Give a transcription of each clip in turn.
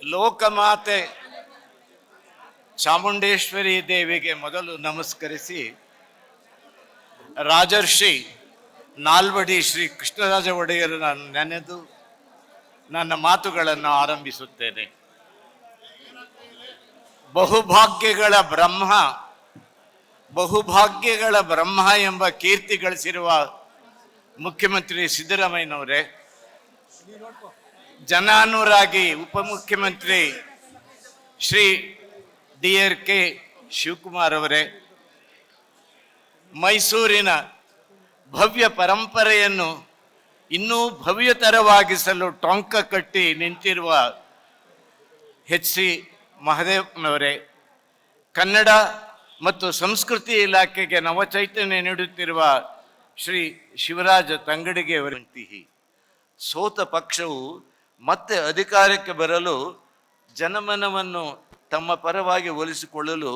ಲೋಕಮಾತೆ ಚಾಮುಂಡೇಶ್ವರಿ ದೇವಿಗೆ ಮೊದಲು ನಮಸ್ಕರಿಸಿ, ರಾಜರ್ಷಿ ನಾಲ್ವಡಿ ಶ್ರೀ ಕೃಷ್ಣರಾಜ ಒಡೆಯರನ್ನು ನೆನೆದು ನನ್ನ ಮಾತುಗಳನ್ನು ಆರಂಭಿಸುತ್ತೇನೆ. ಬಹುಭಾಗ್ಯಗಳ ಬ್ರಹ್ಮ ಎಂಬ ಕೀರ್ತಿ ಗಳಿಸಿರುವ ಮುಖ್ಯಮಂತ್ರಿ ಸಿದ್ದರಾಮಯ್ಯನವರೇ, ಜನಾನುರಾಗಿ ಉಪಮುಖ್ಯಮಂತ್ರಿ ಶ್ರೀ DRK ಶಿವಕುಮಾರ್ ಅವರೇ, ಮೈಸೂರಿನ ಭವ್ಯ ಪರಂಪರೆಯನ್ನು ಇನ್ನೂ ಭವ್ಯತರವಾಗಿಸಲು ಟೊಂಕ ಕಟ್ಟಿ ನಿಂತಿರುವ HC ಮಹದೇವನವರೇ, ಕನ್ನಡ ಮತ್ತು ಸಂಸ್ಕೃತಿ ಇಲಾಖೆಗೆ ನವಚೈತನ್ಯ ನೀಡುತ್ತಿರುವ ಶ್ರೀ ಶಿವರಾಜ ತಂಗಡಿಗೆ ಅವರಂತಿಹಿ, ಸೋತ ಪಕ್ಷವು ಮತ್ತೆ ಅಧಿಕಾರಕ್ಕೆ ಬರಲು ಜನಮನವನ್ನು ತಮ್ಮ ಪರವಾಗಿ ಒಲಿಸಿಕೊಳ್ಳಲು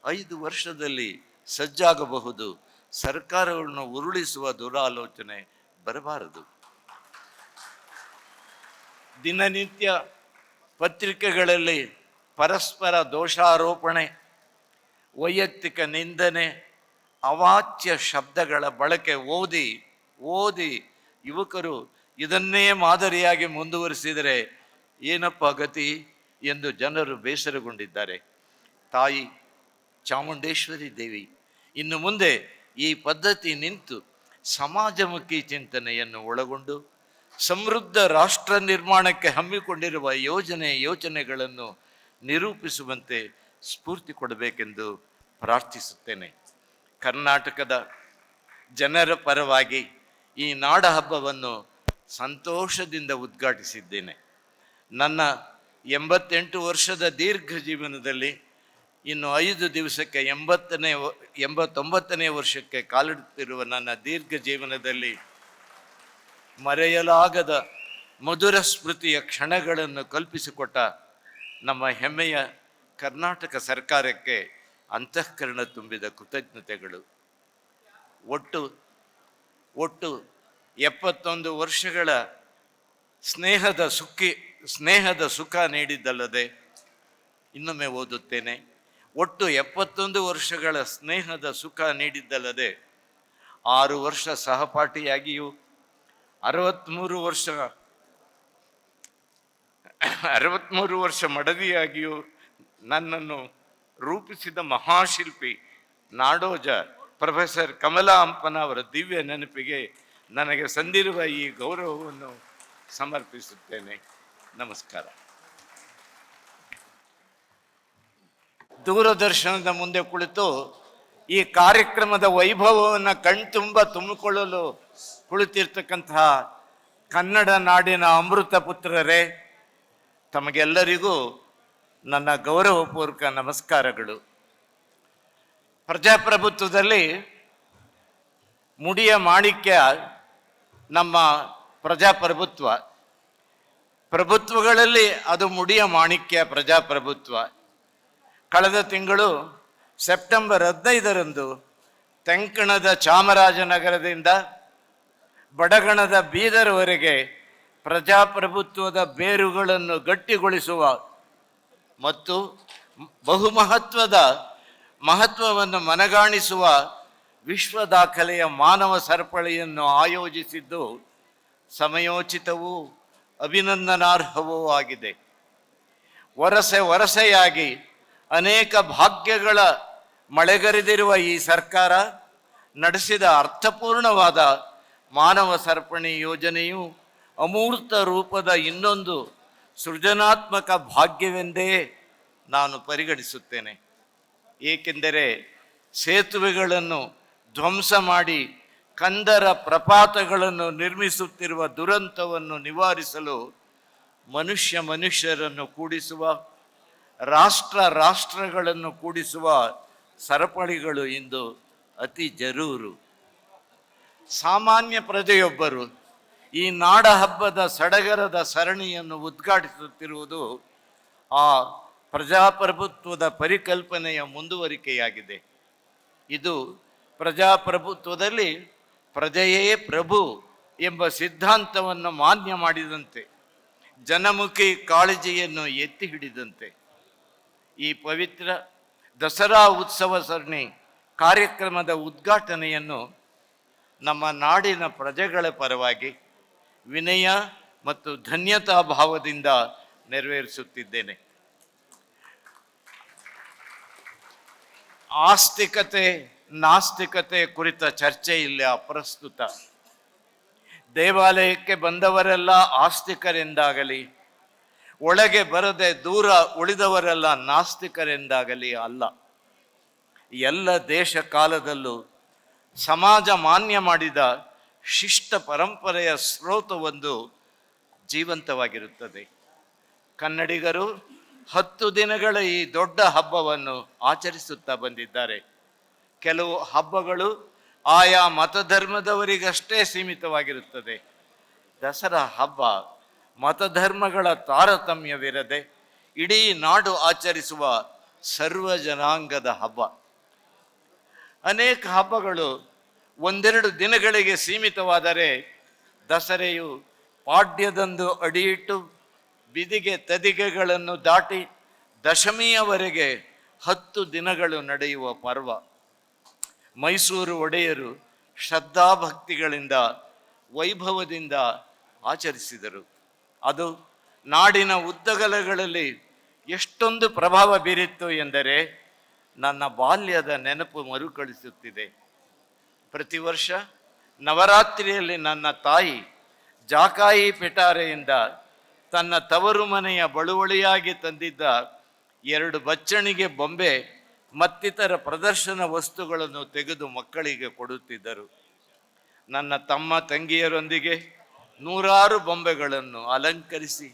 5 ವರ್ಷದಲ್ಲಿ ಸಜ್ಜಾಗಬಹುದು. ಸರ್ಕಾರವನ್ನು ಉರುಳಿಸುವ ದುರಾಲೋಚನೆ ಬರಬಾರದು. ದಿನನಿತ್ಯ ಪತ್ರಿಕೆಗಳಲ್ಲಿ ಪರಸ್ಪರ ದೋಷಾರೋಪಣೆ, ವೈಯಕ್ತಿಕ ನಿಂದನೆ, ಅವಾಚ್ಯ ಶಬ್ದಗಳ ಬಳಕೆ ಓದಿ ಯುವಕರು ಇದನ್ನೇ ಮಾದರಿಯಾಗಿ ಮುಂದುವರಿಸಿದರೆ ಏನಪ್ಪ ಗತಿ ಎಂದು ಜನರು ಬೇಸರಗೊಂಡಿದ್ದಾರೆ. ತಾಯಿ ಚಾಮುಂಡೇಶ್ವರಿ ದೇವಿ ಇನ್ನು ಮುಂದೆ ಈ ಪದ್ಧತಿ ನಿಂತು ಸಮಾಜಮುಖಿ ಚಿಂತನೆಯನ್ನು ಒಳಗೊಂಡು ಸಮೃದ್ಧ ರಾಷ್ಟ್ರ ನಿರ್ಮಾಣಕ್ಕೆ ಹಮ್ಮಿಕೊಂಡಿರುವ ಯೋಚನೆಗಳನ್ನು ನಿರೂಪಿಸುವಂತೆ ಸ್ಫೂರ್ತಿ ಕೊಡಬೇಕೆಂದು ಪ್ರಾರ್ಥಿಸುತ್ತೇನೆ. ಕರ್ನಾಟಕದ ಜನರ ಪರವಾಗಿ ಈ ನಾಡ ಹಬ್ಬವನ್ನು ಸಂತೋಷದಿಂದ ಉದ್ಘಾಟಿಸಿದ್ದೇನೆ. ನನ್ನ 88 ವರ್ಷದ ದೀರ್ಘ ಜೀವನದಲ್ಲಿ ಇನ್ನು 5 ದಿವಸಕ್ಕೆ 89ನೇ ವರ್ಷಕ್ಕೆ ಕಾಲಿಡುತ್ತಿರುವ ನನ್ನ ದೀರ್ಘ ಜೀವನದಲ್ಲಿ ಮರೆಯಲಾಗದ ಮಧುರ ಸ್ಮೃತಿಯ ಕ್ಷಣಗಳನ್ನು ಕಲ್ಪಿಸಿಕೊಟ್ಟ ನಮ್ಮ ಹೆಮ್ಮೆಯ ಕರ್ನಾಟಕ ಸರ್ಕಾರಕ್ಕೆ ಅಂತಃಕರಣ ತುಂಬಿದ ಕೃತಜ್ಞತೆಗಳು. ಒಟ್ಟು 71 ವರ್ಷಗಳ ಸ್ನೇಹದ ಸುಖ ನೀಡಿದ್ದಲ್ಲದೆ, ಇನ್ನೊಮ್ಮೆ ಓದುತ್ತೇನೆ, ಒಟ್ಟು 71 ವರ್ಷಗಳ ಸ್ನೇಹದ ಸುಖ ನೀಡಿದ್ದಲ್ಲದೆ 6 ವರ್ಷ ಸಹಪಾಠಿಯಾಗಿಯೂ 63 ವರ್ಷ ಮಡದಿಯಾಗಿಯೂ ನನ್ನನ್ನು ರೂಪಿಸಿದ ಮಹಾಶಿಲ್ಪಿ ನಾಡೋಜ ಪ್ರೊಫೆಸರ್ ಕಮಲಾ ಹಂಪನ ಅವರ ದಿವ್ಯ ನೆನಪಿಗೆ ನನಗೆ ಸಂದಿರುವ ಈ ಗೌರವವನ್ನು ಸಮರ್ಪಿಸುತ್ತೇನೆ. ನಮಸ್ಕಾರ. ದೂರದರ್ಶನದ ಮುಂದೆ ಕುಳಿತು ಈ ಕಾರ್ಯಕ್ರಮದ ವೈಭವವನ್ನು ಕಣ್ತುಂಬ ತುಂಬಿಕೊಳ್ಳಲು ಕುಳಿತಿರ್ತಕ್ಕಂತಹ ಕನ್ನಡ ನಾಡಿನ ಅಮೃತ ಪುತ್ರರೇ, ತಮಗೆಲ್ಲರಿಗೂ ನನ್ನ ಗೌರವಪೂರ್ವಕ ನಮಸ್ಕಾರಗಳು. ಪ್ರಜಾಪ್ರಭುತ್ವದಲ್ಲಿ ಮುಡಿಯ ಮಾಣಿಕ್ಯ ನಮ್ಮ ಪ್ರಭುತ್ವಗಳಲ್ಲಿ ಅದು ಮುಡಿಯ ಮಾಣಿಕ್ಯ ಪ್ರಜಾಪ್ರಭುತ್ವ. ಕಳೆದ ತಿಂಗಳು ಸೆಪ್ಟೆಂಬರ್ 15ರಂದು ತೆಂಕಣದ ಚಾಮರಾಜನಗರದಿಂದ ಬಡಗಣದ ಬೀದರ್ವರೆಗೆ ಪ್ರಜಾಪ್ರಭುತ್ವದ ಬೇರುಗಳನ್ನು ಗಟ್ಟಿಗೊಳಿಸುವ ಮತ್ತು ಮಹತ್ವವನ್ನು ಮನಗಾಣಿಸುವ ವಿಶ್ವ ದಾಖಲೆಯ ಮಾನವ ಸರಪಳಿಯನ್ನು ಆಯೋಜಿಸಿದ್ದು ಸಮಯೋಚಿತವೂ ಅಭಿನಂದನಾರ್ಹವೂ ಆಗಿದೆ. ವರಸೆಯಾಗಿ ಅನೇಕ ಭಾಗ್ಯಗಳ ಮಳೆಗರೆದಿರುವ ಈ ಸರ್ಕಾರ ನಡೆಸಿದ ಅರ್ಥಪೂರ್ಣವಾದ ಮಾನವ ಸರಪಣಿ ಯೋಜನೆಯು ಅಮೂರ್ತ ರೂಪದ ಇನ್ನೊಂದು ಸೃಜನಾತ್ಮಕ ಭಾಗ್ಯವೆಂದೇ ನಾನು ಪರಿಗಣಿಸುತ್ತೇನೆ. ಏಕೆಂದರೆ ಸೇತುವೆಗಳನ್ನು ಧ್ವಂಸ ಮಾಡಿ ಕಂದರ ಪ್ರಪಾತಗಳನ್ನು ನಿರ್ಮಿಸುತ್ತಿರುವ ದುರಂತವನ್ನು ನಿವಾರಿಸಲು ಮನುಷ್ಯರನ್ನು ಕೂಡಿಸುವ, ರಾಷ್ಟ್ರಗಳನ್ನು ಕೂಡಿಸುವ ಸರಪಳಿಗಳು ಇಂದು ಅತಿ ಜರೂರು. ಸಾಮಾನ್ಯ ಪ್ರಜೆಯೊಬ್ಬರು ಈ ನಾಡ ಹಬ್ಬದ ಸಡಗರದ ಸರಣಿಯನ್ನು ಉದ್ಘಾಟಿಸುತ್ತಿರುವುದು ಆ ಪ್ರಜಾಪ್ರಭುತ್ವದ ಪರಿಕಲ್ಪನೆಯ ಮುಂದುವರಿಕೆಯಾಗಿದೆ. ಇದು ಪ್ರಜಾಪ್ರಭುತ್ವದಲ್ಲಿ ಪ್ರಜೆಯೇ ಪ್ರಭು ಎಂಬ ಸಿದ್ಧಾಂತವನ್ನು ಮಾನ್ಯ ಮಾಡಿದಂತೆ ಜನಮುಖಿ ಕಾಳಜಿಯನ್ನು ಎತ್ತಿ ಹಿಡಿದಂತೆ ಈ ಪವಿತ್ರ ದಸರಾ ಉತ್ಸವ ಸರಣಿ ಕಾರ್ಯಕ್ರಮದ ಉದ್ಘಾಟನೆಯನ್ನು ನಮ್ಮ ನಾಡಿನ ಪ್ರಜೆಗಳ ಪರವಾಗಿ ವಿನಯ ಮತ್ತು ಧನ್ಯತಾ ಭಾವದಿಂದ ನೆರವೇರಿಸುತ್ತಿದ್ದೇನೆ. ಆಸ್ತಿಕತೆ ನಾಸ್ತಿಕತೆ ಕುರಿತ ಚರ್ಚೆ ಇಲ್ಲಿ ಅಪ್ರಸ್ತುತ. ದೇವಾಲಯಕ್ಕೆ ಬಂದವರೆಲ್ಲ ಆಸ್ತಿಕರೆಂದಾಗಲಿ, ಒಳಗೆ ಬರದೆ ದೂರ ಉಳಿದವರೆಲ್ಲ ನಾಸ್ತಿಕರೆಂದಾಗಲಿ ಅಲ್ಲ. ಎಲ್ಲ ದೇಶ ಕಾಲದಲ್ಲೂ ಸಮಾಜ ಮಾನ್ಯ ಮಾಡಿದ ಶಿಷ್ಟ ಪರಂಪರೆಯ ಸ್ರೋತವೊಂದು ಜೀವಂತವಾಗಿರುತ್ತದೆ. ಕನ್ನಡಿಗರು 10 ದಿನಗಳ ಈ ದೊಡ್ಡ ಹಬ್ಬವನ್ನು ಆಚರಿಸುತ್ತಾ ಬಂದಿದ್ದಾರೆ. ಕೆಲವು ಹಬ್ಬಗಳು ಆಯಾ ಮತಧರ್ಮದವರಿಗಷ್ಟೇ ಸೀಮಿತವಾಗಿರುತ್ತದೆ. ದಸರಾ ಹಬ್ಬ ಮತಧರ್ಮಗಳ ತಾರತಮ್ಯವಿರದೆ ಇಡೀ ನಾಡು ಆಚರಿಸುವ ಸರ್ವ ಜನಾಂಗದ ಹಬ್ಬ. ಅನೇಕ ಹಬ್ಬಗಳು 1-2 ದಿನಗಳಿಗೆ ಸೀಮಿತವಾದರೆ ದಸರೆಯು ಪಾಡ್ಯದಂದು ಅಡಿಯಿಟ್ಟು ಬಿದಿಗೆ ತದಿಗೆಗಳನ್ನು ದಾಟಿ ದಶಮಿಯವರೆಗೆ 10 ದಿನಗಳು ನಡೆಯುವ ಪರ್ವ. ಮೈಸೂರು ಒಡೆಯರು ಶ್ರದ್ಧಾಭಕ್ತಿಗಳಿಂದ ವೈಭವದಿಂದ ಆಚರಿಸಿದರು. ಅದು ನಾಡಿನ ಉದ್ದಗಲಗಳಲ್ಲಿ ಎಷ್ಟೊಂದು ಪ್ರಭಾವ ಬೀರಿತ್ತು ಎಂದರೆ ನನ್ನ ಬಾಲ್ಯದ ನೆನಪು ಮರುಕಳಿಸುತ್ತಿದೆ. ಪ್ರತಿ ವರ್ಷ ನವರಾತ್ರಿಯಲ್ಲಿ ನನ್ನ ತಾಯಿ ಜಾಕಾಯಿ ಪಿಟಾರೆಯಿಂದ ತನ್ನ ತವರು ಮನೆಯ ಬಳುವಳಿಯಾಗಿ ತಂದಿದ್ದ 2 ಬಚ್ಚಣಿಗೆ ಬೊಂಬೆ ಮತ್ತಿತರ ಪ್ರದರ್ಶನ ವಸ್ತುಗಳನ್ನು ತೆಗೆದು ಮಕ್ಕಳಿಗೆ ಕೊಡುತ್ತಿದ್ದರು. ನನ್ನ ತಮ್ಮ ತಂಗಿಯರೊಂದಿಗೆ 100 ಬೊಂಬೆಗಳನ್ನು ಅಲಂಕರಿಸಿ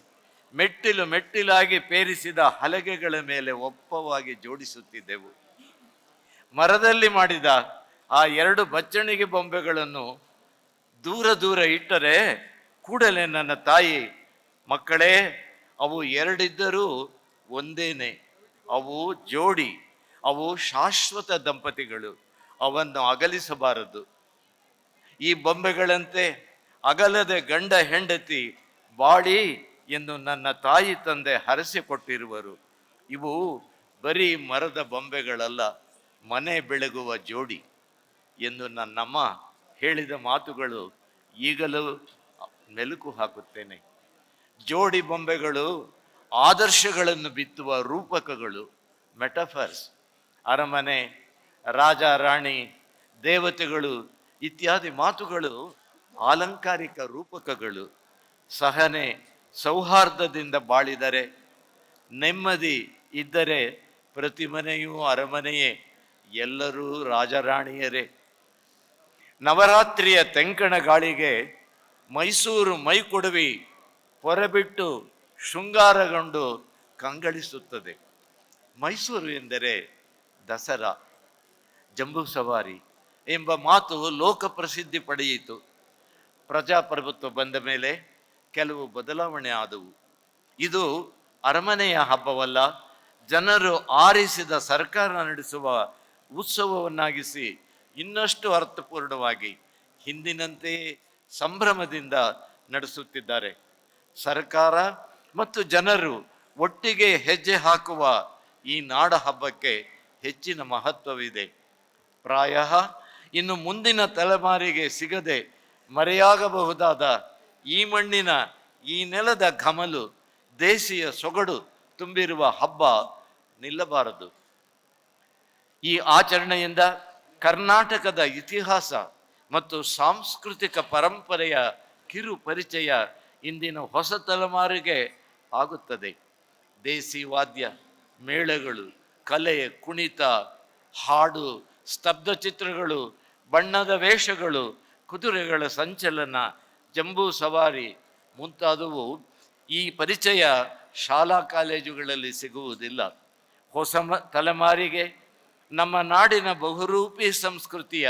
ಮೆಟ್ಟಿಲು ಮೆಟ್ಟಿಲಾಗಿ ಪೇರಿಸಿದ ಹಲಗೆಗಳ ಮೇಲೆ ಒಪ್ಪವಾಗಿ ಜೋಡಿಸುತ್ತಿದ್ದೆವು. ಮರದಲ್ಲಿ ಮಾಡಿದ ಆ 2 ಬಚ್ಚಣಿಗೆ ಬೊಂಬೆಗಳನ್ನು ದೂರ ದೂರ ಇಟ್ಟರೆ ಕೂಡಲೇ ನನ್ನ ತಾಯಿ, ಮಕ್ಕಳೇ, ಅವು 2 ಇದ್ದರೂ ಒಂದೇನೆ, ಅವು ಜೋಡಿ, ಅವು ಶಾಶ್ವತ ದಂಪತಿಗಳು, ಅವನ್ನು ಅಗಲಿಸಬಾರದು. ಈ ಬೊಂಬೆಗಳಂತೆ ಅಗಲದೆ ಗಂಡ ಹೆಂಡತಿ ಬಾಳಿ ಎಂದು ನನ್ನ ತಾಯಿ ತಂದೆ ಹರಸಿಕೊಟ್ಟಿರುವರು. ಇವು ಬರೀ ಮರದ ಬೊಂಬೆಗಳಲ್ಲ, ಮನೆ ಬೆಳಗುವ ಜೋಡಿ ಎಂದು ನನ್ನಮ್ಮ ಹೇಳಿದ ಮಾತುಗಳು ಈಗಲೂ ಮೆಲುಕು ಹಾಕುತ್ತೇನೆ. ಜೋಡಿ ಬೊಂಬೆಗಳು ಆದರ್ಶಗಳನ್ನು ಬಿತ್ತುವ ರೂಪಕಗಳು, ಮೆಟಫರ್ಸ್. ಅರಮನೆ, ರಾಜ ರಾಣಿ, ದೇವತೆಗಳು ಇತ್ಯಾದಿ ಮಾತುಗಳು ಆಲಂಕಾರಿಕ ರೂಪಕಗಳು. ಸಹನೆ ಸೌಹಾರ್ದದಿಂದ ಬಾಳಿದರೆ, ನೆಮ್ಮದಿ ಇದ್ದರೆ ಪ್ರತಿ ಮನೆಯೂ ಅರಮನೆಯೇ, ಎಲ್ಲರೂ ರಾಜರಾಣಿಯರೇ. ನವರಾತ್ರಿಯ ತೆಂಕಣ ಗಾಳಿಗೆ ಮೈಸೂರು ಮೈಕೊಡವಿ ಹೊರಬಿಟ್ಟು ಶೃಂಗಾರಗೊಂಡು ಕಂಗಳಿಸುತ್ತದೆ. ಮೈಸೂರು ಎಂದರೆ ದಸರಾ, ಜಂಬೂ ಸವಾರಿ ಎಂಬ ಮಾತು ಲೋಕ ಪ್ರಸಿದ್ಧಿ ಪಡೆಯಿತು. ಪ್ರಜಾಪ್ರಭುತ್ವ ಬಂದ ಮೇಲೆ ಕೆಲವು ಬದಲಾವಣೆ ಆದವು. ಇದು ಅರಮನೆಯ ಹಬ್ಬವಲ್ಲ, ಜನರು ಆರಿಸಿದ ಸರ್ಕಾರ ನಡೆಸುವ ಉತ್ಸವವನ್ನಾಗಿಸಿ ಇನ್ನಷ್ಟು ಅರ್ಥಪೂರ್ಣವಾಗಿ ಹಿಂದಿನಂತೆಯೇ ಸಂಭ್ರಮದಿಂದ ನಡೆಸುತ್ತಿದ್ದಾರೆ. ಸರ್ಕಾರ ಮತ್ತು ಜನರು ಒಟ್ಟಿಗೆ ಹೆಜ್ಜೆ ಹಾಕುವ ಈ ನಾಡ ಹಬ್ಬಕ್ಕೆ ಹೆಚ್ಚಿನ ಮಹತ್ವವಿದೆ. ಪ್ರಾಯಃ ಇನ್ನು ಮುಂದಿನ ತಲೆಮಾರಿಗೆ ಸಿಗದೆ ಮರೆಯಾಗಬಹುದಾದ ಈ ಮಣ್ಣಿನ, ಈ ನೆಲದ ಘಮಲು, ದೇಸಿಯ ಸೊಗಡು ತುಂಬಿರುವ ಹಬ್ಬ ನಿಲ್ಲಬಾರದು. ಈ ಆಚರಣೆಯಿಂದ ಕರ್ನಾಟಕದ ಇತಿಹಾಸ ಮತ್ತು ಸಾಂಸ್ಕೃತಿಕ ಪರಂಪರೆಯ ಕಿರು ಪರಿಚಯ ಇಂದಿನ ಹೊಸ ತಲೆಮಾರಿಗೆ ಆಗುತ್ತದೆ. ದೇಸಿ ವಾದ್ಯ ಮೇಳಗಳು, ಕಲೆ, ಕುಣಿತ, ಹಾಡು, ಸ್ತಬ್ಧ ಚಿತ್ರಗಳು, ಬಣ್ಣದ ವೇಷಗಳು, ಕುದುರೆಗಳ ಸಂಚಲನ, ಜಂಬೂ ಸವಾರಿ ಮುಂತಾದವು ಈ ಪರಿಚಯ ಶಾಲಾ ಕಾಲೇಜುಗಳಲ್ಲಿ ಸಿಗುವುದಿಲ್ಲ. ಹೊಸ ತಲೆಮಾರಿಗೆ ನಮ್ಮ ನಾಡಿನ ಬಹುರೂಪಿ ಸಂಸ್ಕೃತಿಯ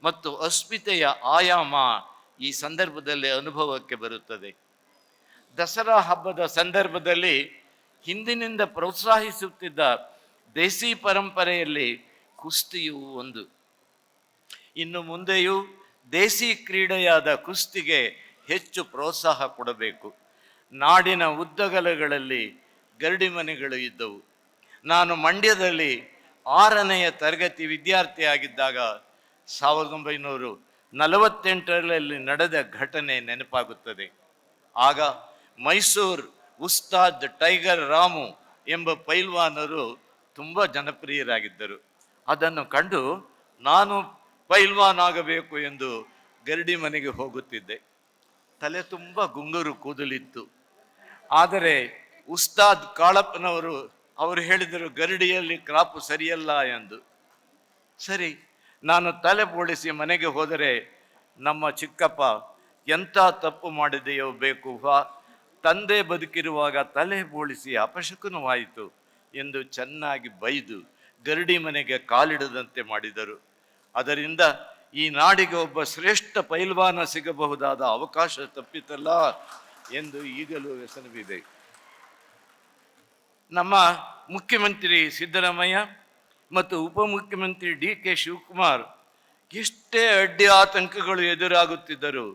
ಮತ್ತು ಅಸ್ಮಿತೆಯ ಆಯಾಮ ಈ ಸಂದರ್ಭದಲ್ಲಿ ಅನುಭವಕ್ಕೆ ಬರುತ್ತದೆ. ದಸರಾ ಹಬ್ಬದ ಸಂದರ್ಭದಲ್ಲಿ ಹಿಂದಿನಿಂದ ಪ್ರೋತ್ಸಾಹಿಸುತ್ತಿದ್ದ ದೇಸಿ ಪರಂಪರೆಯಲ್ಲಿ ಕುಸ್ತಿಯು ಒಂದು. ಇನ್ನು ಮುಂದೆಯೂ ದೇಸಿ ಕ್ರೀಡೆಯಾದ ಕುಸ್ತಿಗೆ ಹೆಚ್ಚು ಪ್ರೋತ್ಸಾಹ ಕೊಡಬೇಕು. ನಾಡಿನ ಉದ್ದಗಲಗಳಲ್ಲಿ ಗರಡಿ ಮನೆಗಳು ಇದ್ದವು. ನಾನು ಮಂಡ್ಯದಲ್ಲಿ 6ನೆಯ ತರಗತಿ ವಿದ್ಯಾರ್ಥಿಯಾಗಿದ್ದಾಗ 1948ರಲ್ಲಿ ನಡೆದ ಘಟನೆ ನೆನಪಾಗುತ್ತದೆ. ಆಗ ಮೈಸೂರು ಉಸ್ತಾದ್ ಟೈಗರ್ ರಾಮು ಎಂಬ ಪೈಲ್ವಾನರು ತುಂಬ ಜನಪ್ರಿಯರಾಗಿದ್ದರು. ಅದನ್ನು ಕಂಡು ನಾನು ಪೈಲ್ವಾನ್ ಆಗಬೇಕು ಎಂದು ಗರಡಿ ಮನೆಗೆ ಹೋಗುತ್ತಿದ್ದೆ. ತಲೆ ತುಂಬ ಗುಂಗುರು ಕೂದಲಿತ್ತು. ಆದರೆ ಉಸ್ತಾದ್ ಕಾಳಪ್ಪನವರು ಹೇಳಿದರು, ಗರಡಿಯಲ್ಲಿ ಕ್ರಾಪು ಸರಿಯಲ್ಲ ಎಂದು. ಸರಿ, ನಾನು ತಲೆ ಬೋಳಿಸಿ ಮನೆಗೆ ಹೋದರೆ ನಮ್ಮ ಚಿಕ್ಕಪ್ಪ, ಎಂಥ ತಪ್ಪು ಮಾಡಿದೆಯೋ ಬೇಕು, ತಂದೆ ಬದುಕಿರುವಾಗ ತಲೆ ಬೋಳಿಸಿ ಅಪಶಕುನವಾಯಿತು ಎಂದು ಚೆನ್ನಾಗಿ ಬೈದು ಗರಡಿ ಮನೆಗೆ ಕಾಲಿಡದಂತೆ ಮಾಡಿದರು. ಅದರಿಂದ ಈ ನಾಡಿಗೆ ಒಬ್ಬ ಶ್ರೇಷ್ಠ ಪೈಲ್ವಾನ ಸಿಗಬಹುದಾದ ಅವಕಾಶ ತಪ್ಪಿತಲ್ಲ ಎಂದು ಈಗಲೂ ವ್ಯಸನವಿದೆ. ನಮ್ಮ ಮುಖ್ಯಮಂತ್ರಿ ಸಿದ್ದರಾಮಯ್ಯ ಮತ್ತು ಉಪಮುಖ್ಯಮಂತ್ರಿ DK ಶಿವಕುಮಾರ್ ಎಷ್ಟೇ ಅಡ್ಡಿ ಆತಂಕಗಳು ಎದುರಾಗುತ್ತಿದ್ದರು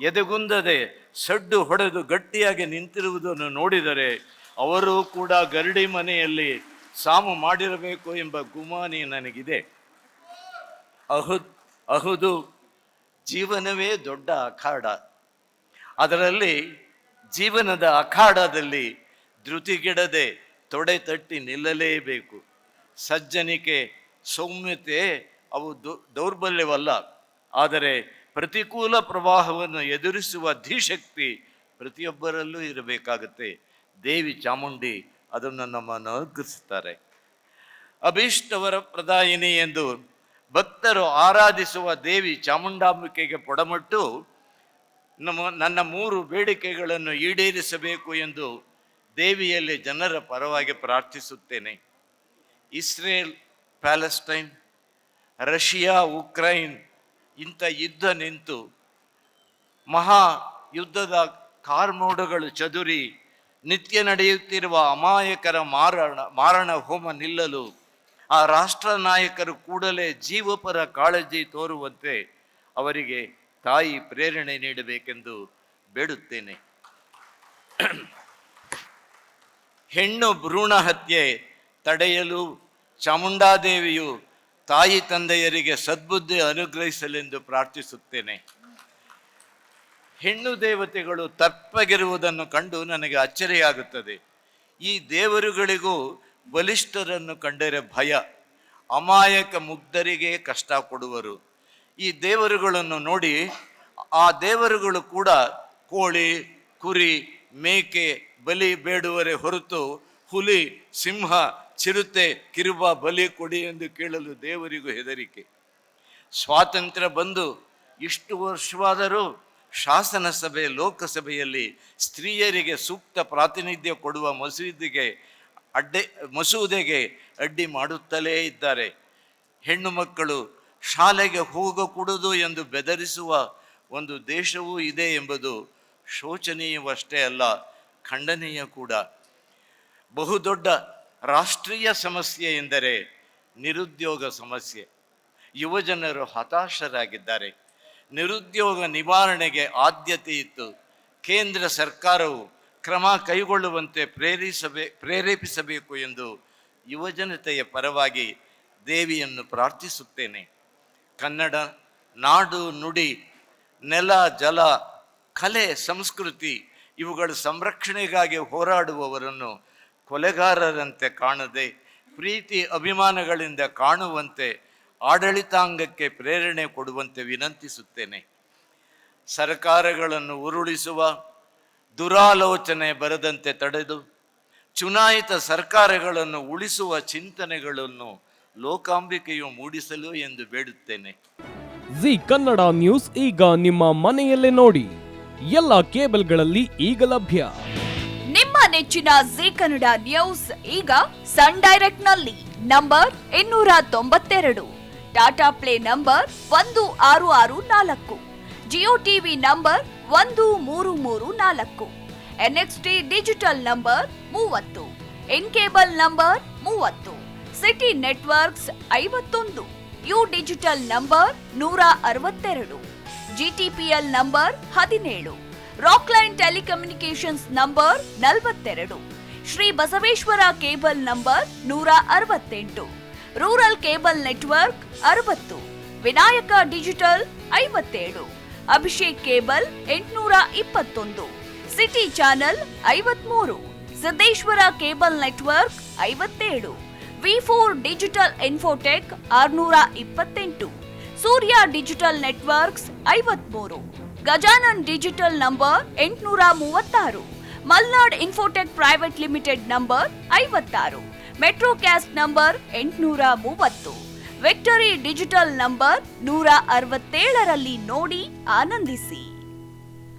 ಎದೆಗುಂದದೆ ಸಡ್ಡು ಹೊಡೆದು ಗಟ್ಟಿಯಾಗಿ ನಿಂತಿರುವುದನ್ನು ನೋಡಿದರೆ ಅವರು ಕೂಡ ಗರಡಿ ಮನೆಯಲ್ಲಿ ಸಾಮು ಮಾಡಿರಬೇಕು ಎಂಬ ಗುಮಾನಿ ನನಗಿದೆ. ಅಹುದು, ಜೀವನವೇ ದೊಡ್ಡ ಅಖಾಡ. ಅದರಲ್ಲಿ ಜೀವನದ ಅಖಾಡದಲ್ಲಿ ಧೃತಿಗೆಡದೆ ತೊಡೆ ತಟ್ಟಿ ನಿಲ್ಲಲೇಬೇಕು. ಸಜ್ಜನಿಕೆ, ಸೌಮ್ಯತೆ ಅವು ದೌರ್ಬಲ್ಯವಲ್ಲ, ಆದರೆ ಪ್ರತಿಕೂಲ ಪ್ರವಾಹವನ್ನು ಎದುರಿಸುವ ಧೀಶಕ್ತಿ ಪ್ರತಿಯೊಬ್ಬರಲ್ಲೂ ಇರಬೇಕಾಗುತ್ತೆ. ದೇವಿ ಚಾಮುಂಡಿ ಅದನ್ನು ನಮ್ಮನ್ನು ಅನುಗ್ರಹಿಸುತ್ತಾರೆ. ಅಭೀಷ್ಟವರ ಪ್ರದಾಯಿನಿ ಎಂದು ಭಕ್ತರು ಆರಾಧಿಸುವ ದೇವಿ ಚಾಮುಂಡಾಂಬಿಕೆಗೆ ಪೊಡಮಟ್ಟು ನನ್ನ 3 ಬೇಡಿಕೆಗಳನ್ನು ಈಡೇರಿಸಬೇಕು ಎಂದು ದೇವಿಯಲ್ಲಿ ಜನರ ಪರವಾಗಿ ಪ್ರಾರ್ಥಿಸುತ್ತೇನೆ. ಇಸ್ರೇಲ್ ಪ್ಯಾಲೆಸ್ಟೈನ್, ರಷ್ಯಾ ಉಕ್ರೈನ್ ಇಂಥ ಯುದ್ಧ ನಿಂತು ಮಹಾ ಯುದ್ಧದ ಕಾರ್ಮೋಡಗಳು ಚದುರಿ ನಿತ್ಯ ನಡೆಯುತ್ತಿರುವ ಅಮಾಯಕರ ಮಾರಣ ಹೋಮ ನಿಲ್ಲಲು ಆ ರಾಷ್ಟ್ರ ನಾಯಕರು ಕೂಡಲೇ ಜೀವಪರ ಕಾಳಜಿ ತೋರುವಂತೆ ಅವರಿಗೆ ತಾಯಿ ಪ್ರೇರಣೆ ನೀಡಬೇಕೆಂದು ಬೇಡುತ್ತೇನೆ. ಹೆಣ್ಣು ಭ್ರೂಣ ಹತ್ಯೆ ತಡೆಯಲು ಚಾಮುಂಡಾದೇವಿಯು ತಾಯಿ ತಂದೆಯರಿಗೆ ಸದ್ಬುದ್ಧಿ ಅನುಗ್ರಹಿಸಲೆಂದು ಪ್ರಾರ್ಥಿಸುತ್ತೇನೆ. ಹೆಣ್ಣು ದೇವತೆಗಳು ತಪ್ಪಗಿರುವುದನ್ನು ಕಂಡು ನನಗೆ ಅಚ್ಚರಿಯಾಗುತ್ತದೆ. ಈ ದೇವರುಗಳಿಗೂ ಬಲಿಷ್ಠರನ್ನು ಕಂಡರೆ ಭಯ. ಅಮಾಯಕ ಮುಗ್ಧರಿಗೆ ಕಷ್ಟ ಕೊಡುವರು. ಈ ದೇವರುಗಳನ್ನು ನೋಡಿ ಆ ದೇವರುಗಳು ಕೂಡ ಕೋಳಿ, ಕುರಿ, ಮೇಕೆ ಬಲಿ ಬೇಡುವರೆ ಹೊರತು ಹುಲಿ, ಸಿಂಹ, ಚಿರತೆ, ಕಿರುಬ ಬಲಿ ಕೊಡಿ ಎಂದು ಕೇಳಲು ದೇವರಿಗೂ ಹೆದರಿಕೆ. ಸ್ವಾತಂತ್ರ್ಯ ಬಂದು ಇಷ್ಟು ವರ್ಷವಾದರೂ ಶಾಸನ ಸಭೆ, ಲೋಕಸಭೆಯಲ್ಲಿ ಸ್ತ್ರೀಯರಿಗೆ ಸೂಕ್ತ ಪ್ರಾತಿನಿಧ್ಯ ಕೊಡುವ ಮಸೂದೆಗೆ ಅಡ್ಡಿ ಮಾಡುತ್ತಲೇ ಇದ್ದಾರೆ. ಹೆಣ್ಣು ಮಕ್ಕಳು ಶಾಲೆಗೆ ಹೋಗಕೂಡದು ಎಂದು ಬೆದರಿಸುವ ಒಂದು ದೇಶವೂ ಇದೆ ಎಂಬುದು ಶೋಚನೀಯವಷ್ಟೇ ಅಲ್ಲ, ಖಂಡನೀಯ ಕೂಡ. ಬಹುದೊಡ್ಡ ರಾಷ್ಟ್ರೀಯ ಸಮಸ್ಯೆ ಎಂದರೆ ನಿರುದ್ಯೋಗ ಸಮಸ್ಯೆ. ಯುವಜನರು ಹತಾಶರಾಗಿದ್ದಾರೆ. ನಿರುದ್ಯೋಗ ನಿವಾರಣೆಗೆ ಆದ್ಯತೆ ಇತ್ತು. ಕೇಂದ್ರ ಸರ್ಕಾರವು ಕ್ರಮ ಕೈಗೊಳ್ಳುವಂತೆ ಪ್ರೇರೇಪಿಸಬೇಕು ಎಂದು ಯುವಜನತೆಯ ಪರವಾಗಿ ದೇವಿಯನ್ನು ಪ್ರಾರ್ಥಿಸುತ್ತೇನೆ. ಕನ್ನಡ ನಾಡು, ನುಡಿ, ನೆಲ, ಜಲ, ಕಲೆ, ಸಂಸ್ಕೃತಿ ಇವುಗಳ ಸಂರಕ್ಷಣೆಗಾಗಿ ಹೋರಾಡುವವರನ್ನು ಕೊಲೆಗಾರರಂತೆ ಕಾಣದೆ ಪ್ರೀತಿ ಅಭಿಮಾನಗಳಿಂದ ಕಾಣುವಂತೆ ಆಡಳಿತಾಂಗಕ್ಕೆ ಪ್ರೇರಣೆ ಕೊಡುವಂತೆ ವಿನಂತಿಸುತ್ತೇನೆ. ಸರ್ಕಾರಗಳನ್ನು ಉರುಳಿಸುವ ದುರಾಲೋಚನೆ ಬರದಂತೆ ತಡೆದು ಚುನಾಯಿತ ಸರ್ಕಾರಗಳನ್ನು ಉಳಿಸುವ ಚಿಂತನೆಗಳನ್ನು ಲೋಕಾಂಬಿಕೆಯು ಮೂಡಿಸಲು ಎಂದು ಬೇಡುತ್ತೇನೆ. ಜಿ ಕನ್ನಡ ನ್ಯೂಸ್ ಈಗ ನಿಮ್ಮ ಮನೆಯಲ್ಲೇ ನೋಡಿ. ಎಲ್ಲ ಕೇಬಲ್ಗಳಲ್ಲಿ ಈಗ ಲಭ್ಯ. ನಿಮ್ಮ ನೆಚ್ಚಿನ ಜಿ ಕನ್ನಡ ನ್ಯೂಸ್ ಈಗ ಸನ್ ಡೈರೆಕ್ಟ್ ನಲ್ಲಿ number 292, Tata play number 1664, Jio TV number 1334, NXT digital number 30, in cable number 30, city networks 51, U digital number 162, GTPL number 17, Rockline telecommunications number 42, Shri Basaveshwara cable number 168, rural cable network 60, Vinayaka digital 57, Abhishek cable 821, city channel 53, Siddeshwara cable network 57, V4 digital Infotech 628, Surya digital networks 53, Gajanan digital number 836, Malnad Infotech Private Limited number 56, Metrocast number 830, Victory digital number 167ರಲ್ಲಿ ನೋಡಿ ಆನಂದಿಸಿ.